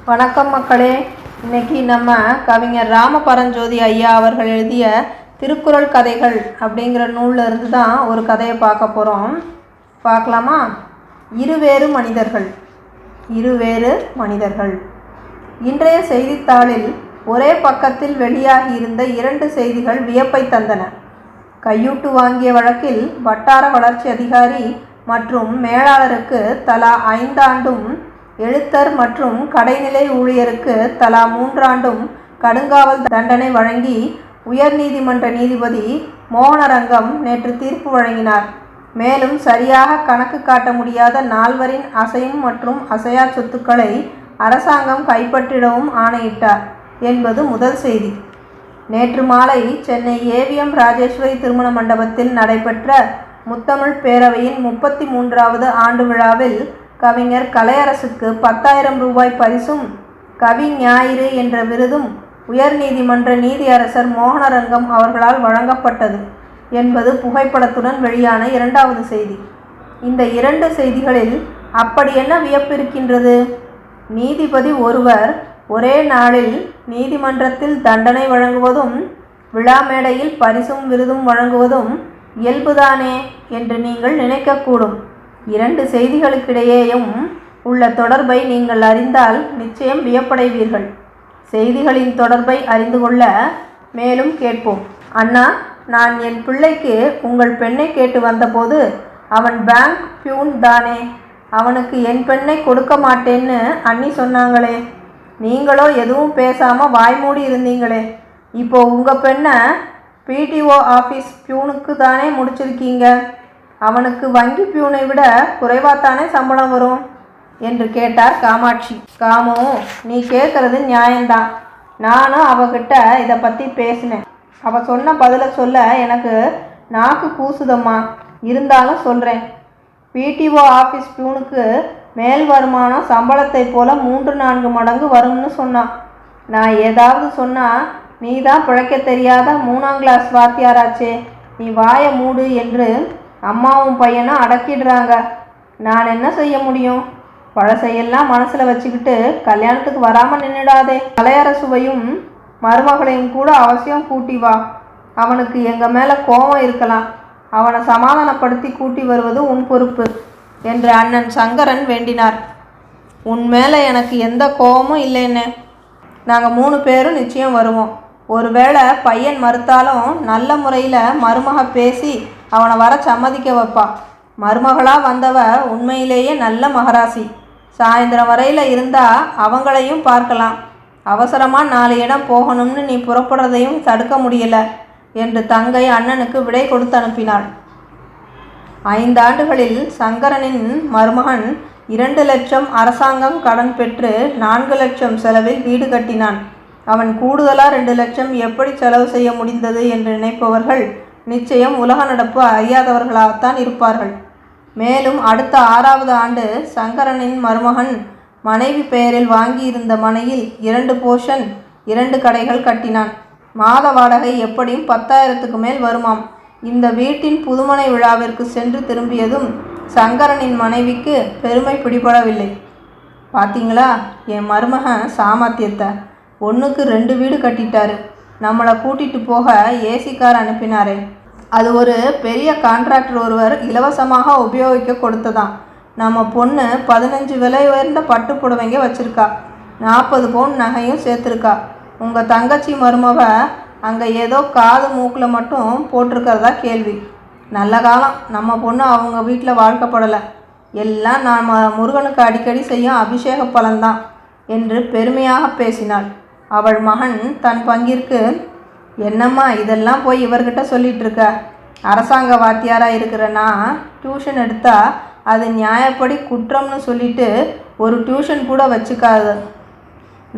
வணக்கம் மக்களே. இன்னைக்கு நம்ம கவிஞர் ராமபரஞ்சோதி ஐயா அவர்கள் எழுதிய திருக்குறள் கதைகள் அப்படிங்கிற நூலில் இருந்து தான் ஒரு கதையை பார்க்க போகிறோம். பார்க்கலாமா? இருவேறு மனிதர்கள். இன்றைய செய்தித்தாளில் ஒரே பக்கத்தில் வெளியாகி இருந்த 2 செய்திகள் வியப்பை தந்தன. கையூட்டு வாங்கிய வழக்கில் வட்டார வளர்ச்சி அதிகாரி மற்றும் மேலாளருக்கு தலா 5 ஆண்டும், எழுத்தர் மற்றும் கடைநிலை ஊழியருக்கு தலா 3 ஆண்டும் கடுங்காவல் தண்டனை வழங்கி உயர்நீதிமன்ற நீதிபதி மோகனரங்கம் நேற்று தீர்ப்பு வழங்கினார். மேலும் சரியாக கணக்கு காட்ட முடியாத 4வரின் அசையும் மற்றும் அசையா சொத்துக்களை அரசாங்கம் கைப்பற்றிடவும் ஆணையிட்டார் என்பது முதல் செய்தி. நேற்று மாலை சென்னை ஏவிஎம் ராஜேஸ்வரி திருமண மண்டபத்தில் நடைபெற்ற முத்தமிழ் பேரவையின் 33வது ஆண்டு விழாவில் கவிஞர் கலையரசுக்கு 10,000 ரூபாய் பரிசும் கவி ஞாயிறு என்ற விருதும் உயர்நீதிமன்ற நீதியரசர் மோகனரங்கம் அவர்களால் வழங்கப்பட்டது என்பது புகைப்படத்துடன் வெளியான 2வது செய்தி. இந்த 2 செய்திகளில் அப்படி என்ன வியப்பு இருக்கின்றது? நீதிபதி ஒருவர் ஒரே நாளில் நீதிமன்றத்தில் தண்டனை வழங்குவதும் விழா மேடையில் பரிசும் விருதும் வழங்குவதும் இயல்புதானே என்று நீங்கள் நினைக்கக்கூடும். 2 செய்திகளுக்கிடையேயும் உள்ள தொடர்பை நீங்கள் அறிந்தால் நிச்சயம் வியப்படைவீர்கள். செய்திகளின் தொடர்பை அறிந்து கொள்ள மேலும் கேட்போம். அண்ணா, நான் என் பிள்ளைக்கு உங்கள் பெண்ணை கேட்டு வந்தபோது அவன் பேங்க் பியூன் தானே, அவனுக்கு என் பெண்ணை கொடுக்க மாட்டேன்னு அண்ணி சொன்னாங்களே, நீங்களோ எதுவும் பேசாமல் வாய்மூடி இருந்தீங்களே, இப்போ உங்கள் பெண்ணை பிடிஓ ஆஃபீஸ் பியூனுக்கு தானே முடிச்சிருக்கீங்க, அவனுக்கு வங்கி பியூனை விட குறைவாத்தானே சம்பளம் வரும் என்று கேட்டார் காமாட்சி. காமு, நீ கேட்குறது நியாயம்தான். நானும் அவகிட்ட இதை பற்றி பேசினேன். அவள் சொன்ன பதிலை சொல்ல எனக்கு நாக்கு கூசுதம்மா. இருந்தாலும் சொல்கிறேன். பிடிஓ ஆஃபீஸ் பியூனுக்கு மேல் வருமானம் சம்பளத்தை போல் 3-4 மடங்கு வரும்னு சொன்னான். நான் ஏதாவது சொன்னால் நீ தான் பிழைக்க தெரியாத 3ஆம் கிளாஸ் வாத்தியாராச்சே, நீ வாயை மூடு என்று அம்மாவும் பையனும் அடக்கிடுறாங்க. நான் என்ன செய்ய முடியும்? பழசையெல்லாம் மனசில் வச்சுக்கிட்டு கல்யாணத்துக்கு வராமல் நின்றுடாதே. கலையரசுவையும் மருமகளையும் கூட அவசியம் கூட்டி வா. அவனுக்கு எங்கள் மேலே கோபம் இருக்கலாம். அவனை சமாதானப்படுத்தி கூட்டி வருவது உன் பொறுப்பு என்று அண்ணன் சங்கரன் வேண்டினார். உன் மேலே எனக்கு எந்த கோபமும் இல்லைன்னு. நாங்கள் 3 பேரும் நிச்சயம் வருவோம். ஒருவேளை பையன் மறுத்தாலும் நல்ல முறையில் மருமக பேசி அவனை வர சம்மதிக்க வைப்பா. மருமகளாக வந்தவ உண்மையிலேயே நல்ல மகராசி. சாயந்தரம் வரையில் இருந்தால் அவங்களையும் பார்க்கலாம். அவசரமாக 4 இடம் போகணும்னு நீ புறப்படுறதையும் தடுக்க முடியலை என்று தங்கை அண்ணனுக்கு விடை கொடுத்து அனுப்பினாள். 5 ஆண்டுகளில் சங்கரனின் மருமகன் 2 லட்சம் அரசாங்கம் கடன் பெற்று 4 லட்சம் செலவில் வீடு கட்டினான். அவன் கூடுதலாக 2 லட்சம் எப்படி செலவு செய்ய முடிந்தது என்று நினைப்பவர்கள் நிச்சயம் உலக நடப்பு அறியாதவர்களாகத்தான் இருப்பார்கள். மேலும் அடுத்த 6வது ஆண்டு சங்கரனின் மருமகன் மனைவி பெயரில் வாங்கியிருந்த மனையில் 2 போர்ஷன் 2 கடைகள் கட்டினான். மாத வாடகை எப்படியும் 10,000க்கு மேல் வருமாம். இந்த வீட்டின் புதுமனை விழாவிற்கு சென்று திரும்பியதும் சங்கரனின் மனைவிக்கு பெருமை பிடிபடவில்லை. பார்த்தீங்களா என் மருமகன் சாமர்த்தியத்தை, 1க்கு 2 வீடு கட்டிட்டாரு. நம்மளை கூட்டிகிட்டு போக ஏசி கார் அனுப்பினாரே, அது ஒரு பெரிய கான்ட்ராக்டர் ஒருவர் இலவசமாக உபயோகிக்க கொடுத்ததான். நம்ம பொண்ணு 15 விலை உயர்ந்த பட்டு புடவைங்க வச்சுருக்கா, 40 பவுன் நகையும் சேர்த்துருக்கா. உங்கள் தங்கச்சி மருமவ அங்கே ஏதோ காது மூக்கில் மட்டும் போட்டிருக்கிறதா கேள்வி. நல்ல காலம் நம்ம பொண்ணு அவங்க வீட்டில் வாழ்க்கப்படலை. எல்லாம் நான் முருகனுக்கு அடிக்கடி செய்யும் அபிஷேக பலன்தான் என்று பெருமையாக பேசினாள். அவள் மகன் தன் பங்கிற்கு, என்னம்மா இதெல்லாம் போய் இவர்கிட்ட சொல்லிகிட்டு இருக்க, அரசாங்க வாத்தியாராக இருக்கிறனா டியூஷன் எடுத்தால் அது நியாயப்படி குற்றம்னு சொல்லிட்டு ஒரு டியூஷன் கூட வச்சுக்காது.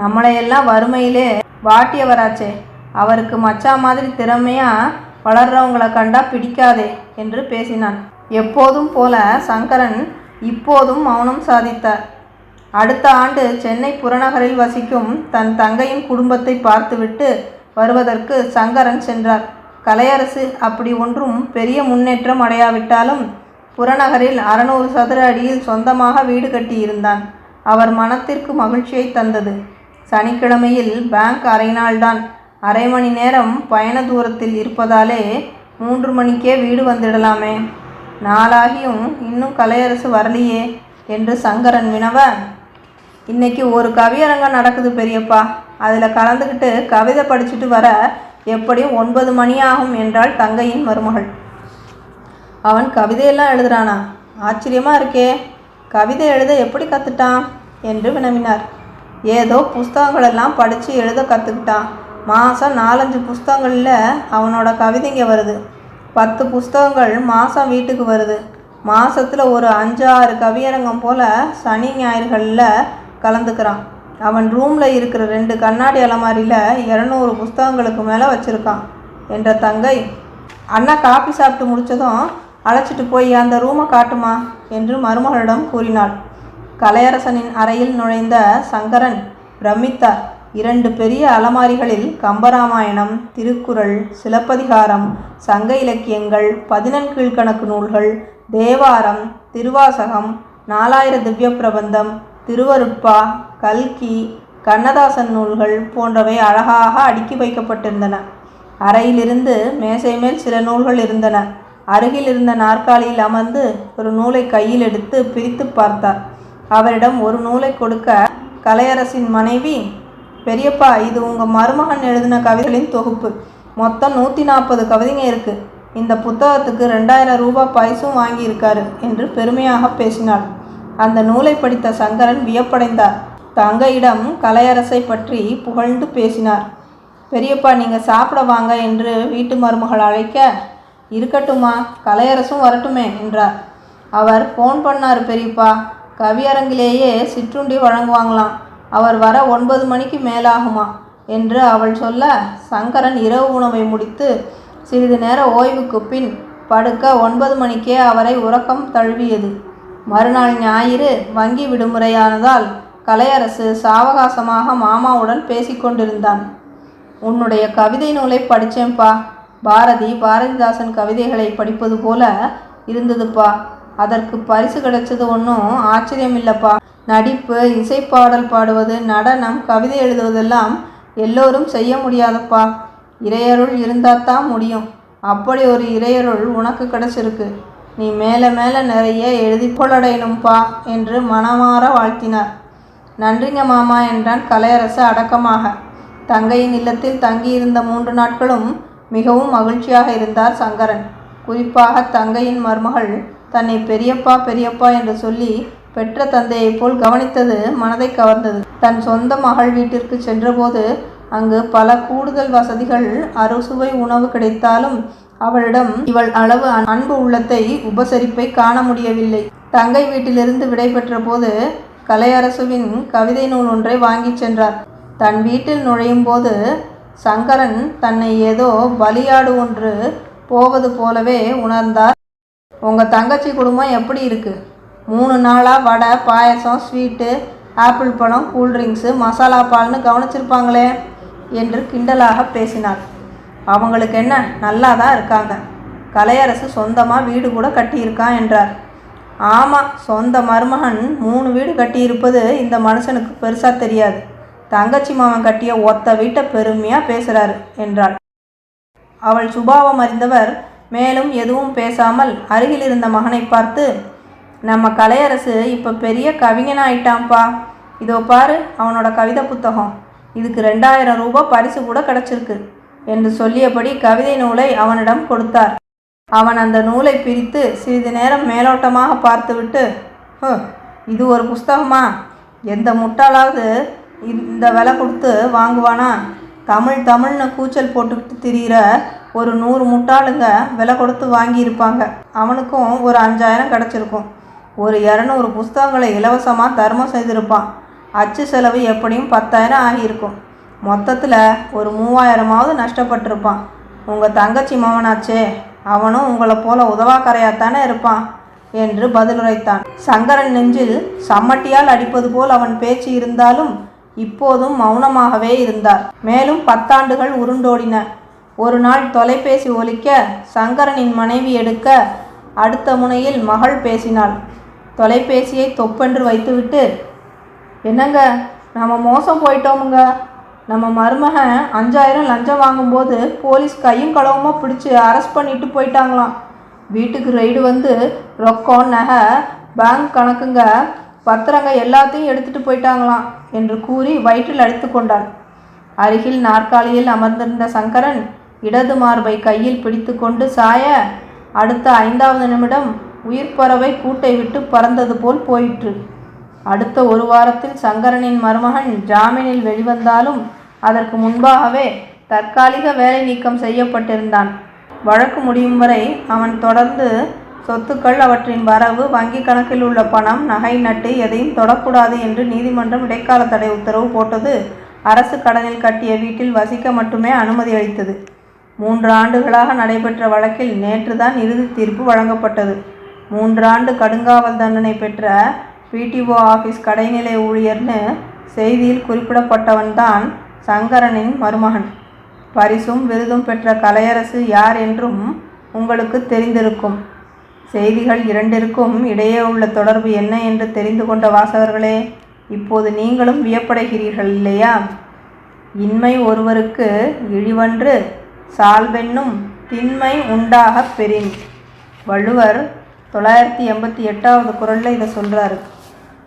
நம்மளையெல்லாம் வறுமையிலே வாட்டியவராச்சே, அவருக்கு மச்சா மாதிரி திறமையாக வளர்கிறவங்களை கண்டா பிடிக்காதே என்று பேசினான். எப்போதும் போல சங்கரன் இப்போதும் மௌனம் சாதித்தார். அடுத்த ஆண்டு சென்னை புறநகரில் வசிக்கும் தன் தங்கையின் குடும்பத்தை பார்த்துவிட்டு வருவதற்கு சங்கரன் சென்றார். கலையரசு அப்படி ஒன்றும் பெரிய முன்னேற்றம் அடையாவிட்டாலும் புறநகரில் 600 சதுர அடியில் சொந்தமாக வீடு கட்டியிருந்தான். அவர் மனத்திற்கு மகிழ்ச்சியை தந்தது. சனிக்கிழமையில் பேங்க் அரை நாள்தான். அரை மணி நேரம் பயண தூரத்தில் இருப்பதாலே 3 மணிக்கே வீடு வந்துடலாமே. நாளாகியும் இன்னும் கலையரசு வரலையே என்று சங்கரன் வினவ, இன்னைக்கு ஒரு கவியரங்கம் நடக்குது பெரியப்பா, அதில் கலந்துக்கிட்டு கவிதை படிச்சுட்டு வர எப்படியும் 9 மணி ஆகும் என்றாள் தங்கையின் மருமகள். அவன் கவிதையெல்லாம் எழுதுறானா? ஆச்சரியமாக இருக்கே. கவிதை எழுத எப்படி கற்றுட்டான் என்று வினவினார். ஏதோ புஸ்தகங்களெல்லாம் படித்து எழுத கற்றுக்கிட்டான். மாதம் 4-5 புஸ்தகங்களில் அவனோட கவிதைங்க வருது. 10 புஸ்தகங்கள் மாதம் வீட்டுக்கு வருது. மாதத்தில் ஒரு 5-6 கவியரங்கம் போல் சனி ஞாயிறுகளில் கலந்துக்கிறான். அவன் ரூமில் இருக்கிற 2 கண்ணாடி அலமாரியில் 200 புஸ்தகங்களுக்கு மேலே வச்சுருக்கான் என்ற தங்கை, அண்ணா காபி சாப்பிட்டு முடித்ததும் அழைச்சிட்டு போய் அந்த ரூமை காட்டுமா என்று மருமகளிடம் கூறினாள். கலையரசனின் அறையில் நுழைந்த சங்கரன் பிரமித்தார். 2 பெரிய அலமாரிகளில் கம்பராமாயணம், திருக்குறள், சிலப்பதிகாரம், சங்க இலக்கியங்கள், 14 கீழ்கணக்கு நூல்கள், தேவாரம், திருவாசகம், 4000 திவ்ய பிரபந்தம், திருவருட்பா, கல்கி, கண்ணதாசன் நூல்கள் போன்றவை அழகாக அடுக்கி வைக்கப்பட்டிருந்தன. அறையிலிருந்து மேசை மேல் சில நூல்கள் இருந்தன. அருகில் இருந்த நாற்காலியில் அமர்ந்து ஒரு நூலை கையில் எடுத்து பிரித்து பார்த்தார். அவரிடம் ஒரு நூலை கொடுக்க கலையரசின் மனைவி, பெரியப்பா, இது உங்கள் மருமகன் எழுதின கவிதைகளின் தொகுப்பு. மொத்தம் 140 கவிதைங்க இருக்குது. இந்த புத்தகத்துக்கு 2000 ரூபாய் பரிசும் வாங்கியிருக்காரு என்று பெருமையாக பேசினாள். அந்த நூலை படித்த சங்கரன் வியப்படைந்தார். தங்கையிடம் கலையரசை பற்றி புகழ்ந்து பேசினார். பெரியப்பா, நீங்கள் சாப்பிட வாங்க என்று வீட்டு மருமகள் அழைக்க, இருக்கட்டுமா, கலையரசும் வரட்டுமே என்றார். அவர் ஃபோன் பண்ணார் பெரியப்பா, கவியரங்கிலேயே சிற்றுண்டி வழங்குவாங்களாம். அவர் வர 9 மணிக்கு மேலாகுமா என்று அவள் சொல்ல, சங்கரன் இரவு உணவை முடித்து சிறிது நேர ஓய்வுக்கு பின் படுக்க 9 மணிக்கே அவரை உறக்கம் தழுவியது. மறுநாள் ஞாயிறு வங்கி விடுமுறையானதால் கலையரசு சாவகாசமாக மாமாவுடன் பேசிக்கொண்டிருந்தான். உன்னுடைய கவிதை நூலை படித்தேன்ப்பா. பாரதிதாசன் கவிதைகளை படிப்பது போல இருந்ததுப்பா. அதற்கு பரிசு கிடைச்சது ஒன்றும் ஆச்சரியமில்லைப்பா. நடிப்பு, இசைப்பாடல் பாடுவது, நடனம், கவிதை எழுதுவதெல்லாம் எல்லோரும் செய்ய முடியாதப்பா. இறையருள் இருந்தால்தான் முடியும். அப்படி ஒரு இறையருள் உனக்கு கிடைச்சிருக்கு. நீ மேலே மேலே நிறைய எழுதி புகழடையணும்பா என்று மனமாற வாழ்த்தினார். நன்றிங்க மாமா என்றான் கலையரசு அடக்கமாக. தங்கையின் இல்லத்தில் தங்கியிருந்த 3 நாட்களும் மிகவும் மகிழ்ச்சியாக இருந்தார் சங்கரன். குறிப்பாக தங்கையின் மருமகள் தன்னை பெரியப்பா பெரியப்பா என்று சொல்லி பெற்ற தந்தையைப் போல் கவனித்தது மனதை கவர்ந்தது. தன் சொந்த மகள் வீட்டிற்கு சென்றபோது அங்கு பல கூடுதல் வசதிகள், அறுசுவை உணவு கிடைத்தாலும் அவளிடம் இவள் அளவு அன்பு உள்ளத்தை, உபசரிப்பை காண முடியவில்லை. தங்கை வீட்டிலிருந்து விடை பெற்ற போது கலையரசுவின் கவிதை நூல் ஒன்றை வாங்கி சென்றார். தன் வீட்டில் நுழையும் போது சங்கரன் தன்னை ஏதோ பலியாடு ஒன்று போவது போலவே உணர்ந்தார். உங்கள் தங்கச்சி குடும்பம் எப்படி இருக்கு? 3 நாளாக வடை, பாயசம், ஸ்வீட்டு, ஆப்பிள் பழம், கூல்ட்ரிங்க்ஸு, மசாலா பால்னு கவனிச்சிருப்பாங்களே என்று கிண்டலாக பேசினார். அவங்களுக்கு என்ன, நல்லா தான் இருக்காங்க. கலையரசு சொந்தமாக வீடு கூட கட்டியிருக்கான் என்றார். ஆமாம், சொந்த மருமகன் 3 வீடு கட்டியிருப்பது இந்த மனுஷனுக்கு பெருசாக தெரியாது. தங்கச்சி மாமன் கட்டிய ஒத்த வீட்டை பெருமையாக பேசுகிறாரு என்றாள். அவள் சுபாவம் அறிந்தவர் மேலும் எதுவும் பேசாமல் அருகில் இருந்த மகனை பார்த்து, நம்ம கலையரசு இப்போ பெரிய கவிஞனாயிட்டான்ப்பா. இதோ பாரு அவனோட கவிதை புத்தகம். இதுக்கு 2000 ரூபாய் பரிசு கூட கிடச்சிருக்கு என்று சொல்லியபடி கவிதை நூலை அவனிடம் கொடுத்தார். அவன் அந்த நூலை பிரித்து சிறிது நேரம் மேலோட்டமாக பார்த்துவிட்டு, இது ஒரு புஸ்தகமா? எந்த முட்டாளாவது இந்த விலை கொடுத்து வாங்குவானா? தமிழ்னு கூச்சல் போட்டுக்கிட்டு திரிகிற ஒரு 100 முட்டாளுங்க விலை கொடுத்து வாங்கியிருப்பாங்க. அவனுக்கும் ஒரு 5000 கிடச்சிருக்கும். ஒரு 200 புஸ்தகங்களை இலவசமாக தர்மம் செய்திருப்பான். அச்சு செலவு எப்படியும் 10,000 ஆகியிருக்கும். மொத்தத்தில் ஒரு 3000ஆவது நஷ்டப்பட்டிருப்பான். உங்கள் தங்கச்சி மவனாச்சே, அவனும் உங்களை போல உதவாக்கரையாத்தானே இருப்பான் என்று பதிலுரைத்தான். சங்கரன் நெஞ்சில் சம்மட்டியால் அடிப்பது போல் அவன் பேச்சு இருந்தாலும் இப்போதும் மௌனமாகவே இருந்தார். மேலும் 10 ஆண்டுகள் உருண்டோடின. ஒரு நாள் தொலைபேசி ஒலிக்க சங்கரனின் மனைவி எடுக்க அடுத்த முனையில் மகள் பேசினாள். தொலைபேசியை தொப்பென்று வைத்துவிட்டு, என்னங்க, நம்ம மோசம் போயிட்டோமுங்க. நம்ம மருமகன் 5000 லஞ்சம் வாங்கும்போது போலீஸ் கையும் களவுமா பிடிச்சி அரெஸ்ட் பண்ணிட்டு போயிட்டாங்களாம். வீட்டுக்கு ரெய்டு வந்து ரொக்கம், நகை, பேங்க் கணக்குங்க, பத்திரங்க எல்லாத்தையும் எடுத்துட்டு போயிட்டாங்களாம் என்று கூறி வயிற்றில் அடித்து கொண்டாள். அருகில் நாற்காலியில் அமர்ந்திருந்த சங்கரன் இடது மார்பை கையில் பிடித்து கொண்டு சாய, அடுத்த 5வது நிமிடம் உயிர்ப்பறவை கூட்டை விட்டு பறந்தது போல் போயிற்று. அடுத்த 1 வாரத்தில் சங்கரனின் மருமகன் ஜாமீனில் வெளிவந்தாலும் அதற்கு முன்பாகவே தற்காலிக வேலை நீக்கம் செய்யப்பட்டிருந்தான். வழக்கு முடியும் வரை அவன் தொடர்ந்து சொத்துக்கள், அவற்றின் வரவு, வங்கி கணக்கில் உள்ள பணம், நகை நட்டு எதையும் தொடக்கூடாது என்று நீதிமன்றம் இடைக்கால தடை உத்தரவு போட்டது. அரசு கடனில் கட்டிய வீட்டில் வசிக்க மட்டுமே அனுமதி அளித்தது. 3 ஆண்டுகளாக நடைபெற்ற வழக்கில் நேற்றுதான் இறுதி தீர்ப்பு வழங்கப்பட்டது. 3 ஆண்டு கடுங்காவல் தண்டனை பெற்ற பிடிஓ ஆஃபீஸ் கடைநிலை ஊழியர்னு செய்தியில் குறிப்பிடப்பட்டவன்தான் சங்கரனின் மருமகன். பரிசும் விருதும் பெற்ற கலையரசு யார் என்றும் உங்களுக்கு தெரிந்திருக்கும். செய்திகள் இரண்டிற்கும் இடையே உள்ள தொடர்பு என்ன என்று தெரிந்து கொண்ட வாசகர்களே, இப்போது நீங்களும் வியப்படைகிறீர்கள் இல்லையா? இன்மை ஒருவருக்கு இழிவன்று சால்வென்னும் திண்மை உண்டாகப் பெறின். வள்ளுவர் 988வது குறளில் இதை சொல்கிறாரு.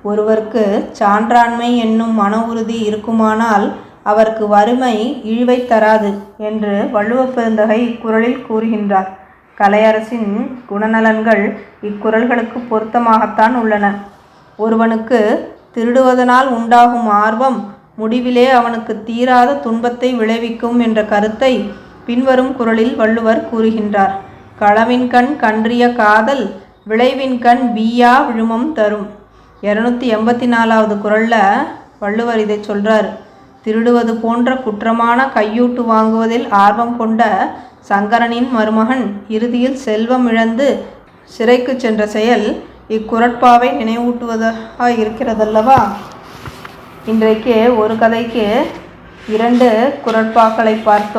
ஒருவருக்கு சான்றாண்மை என்னும் மன உறுதி இருக்குமானால் அவருக்கு வறுமை இழிவை தராது என்று வள்ளுவப் பெருந்தகை இக்குறளில் கூறுகின்றார். கலையரசின் குணநலன்கள் இக்குறள்களுக்கு பொருத்தமாகத்தான் உள்ளன. ஒருவனுக்கு திருடுவதனால் உண்டாகும் ஆர்வம் முடிவிலே அவனுக்கு தீராத துன்பத்தை விளைவிக்கும் என்ற கருத்தை பின்வரும் குறளில் வள்ளுவர் கூறுகின்றார். களவின்கண் கன்றிய காதல் விளைவின்கண் வீயா விழுமம் தரும். 284வது குறளில் வள்ளுவர் இதை சொல்கிறார். திருடுவது போன்ற குற்றமான கையூட்டு வாங்குவதில் ஆர்வம் கொண்ட சங்கரனின் மருமகன் இறுதியில் செல்வம் இழந்து சிறைக்கு சென்ற செயல் இக்குறட்பாவை நினைவூட்டுவதாக இருக்கிறதல்லவா? இன்றைக்கு ஒரு கதைக்கு 2 குறட்பாக்களை பார்த்தோம்.